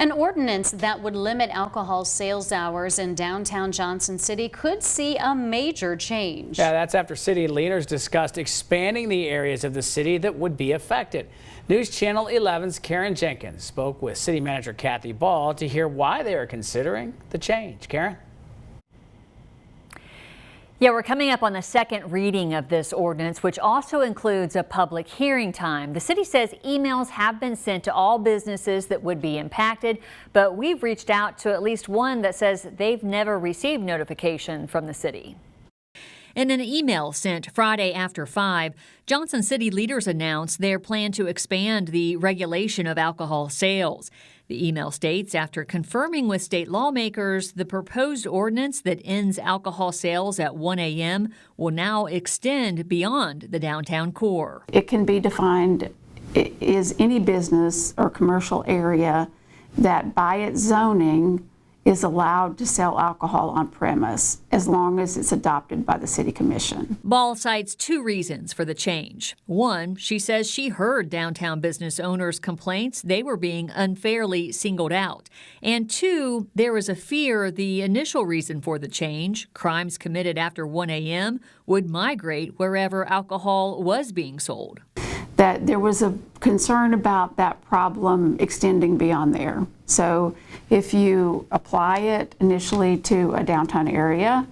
An ordinance that would limit alcohol sales hours in downtown Johnson City could see a major change. Yeah, that's after city leaders discussed expanding the areas of the city that would be affected. News Channel 11's Karen Jenkins spoke with City Manager Kathy Ball to hear why they are considering the change. Karen? Yeah, we're coming up on the second reading of this ordinance, which also includes a public hearing time. The city says emails have been sent to all businesses that would be impacted, but we've reached out to at least one that says they've never received notification from the city. In an email sent Friday after 5, Johnson City leaders announced their plan to expand the regulation of alcohol sales. The email states, after confirming with state lawmakers, the proposed ordinance that ends alcohol sales at 1 a.m. will now extend beyond the downtown core. It can be defined as any business or commercial area that by its zoning is allowed to sell alcohol on premise as long as it's adopted by the City Commission. Ball cites two reasons for the change. One, she says she heard downtown business owners' complaints they were being unfairly singled out. And two, there is a fear the initial reason for the change, crimes committed after 1 a.m., would migrate wherever alcohol was being sold. That there was a concern about that problem extending beyond there. So if you apply it initially to a downtown area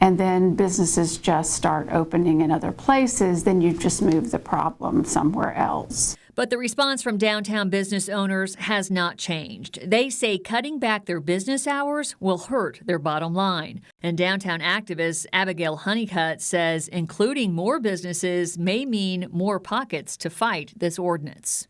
and then businesses just start opening in other places, then you just move the problem somewhere else. But the response from downtown business owners has not changed. They say cutting back their business hours will hurt their bottom line. And downtown activist Abigail Honeycutt says including more businesses may mean more pockets to fight this ordinance.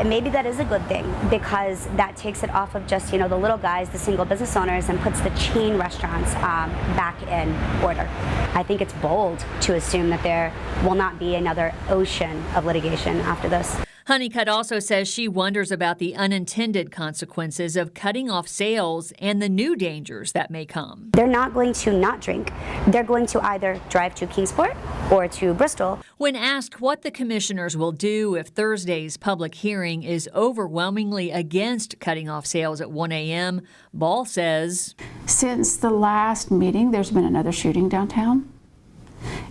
Maybe that is a good thing because that takes it off of just, the little guys, the single business owners, and puts the chain restaurants back in order. I think it's bold to assume that there will not be another ocean of litigation after this. Honeycutt also says she wonders about the unintended consequences of cutting off sales and the new dangers that may come. They're not going to not drink. They're going to either drive to Kingsport or to Bristol. When asked what the commissioners will do if Thursday's public hearing is overwhelmingly against cutting off sales at 1 a.m., Ball says, since the last meeting, there's been another shooting downtown.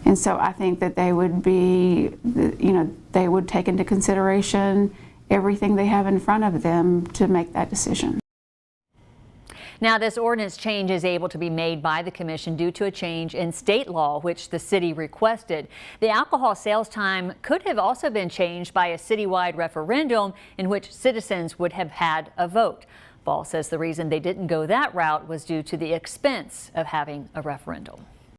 And so I think that they would they would take into consideration everything they have in front of them to make that decision. Now, this ordinance change is able to be made by the commission due to a change in state law, which the city requested. The alcohol sales time could have also been changed by a citywide referendum in which citizens would have had a vote. Ball says the reason they didn't go that route was due to the expense of having a referendum.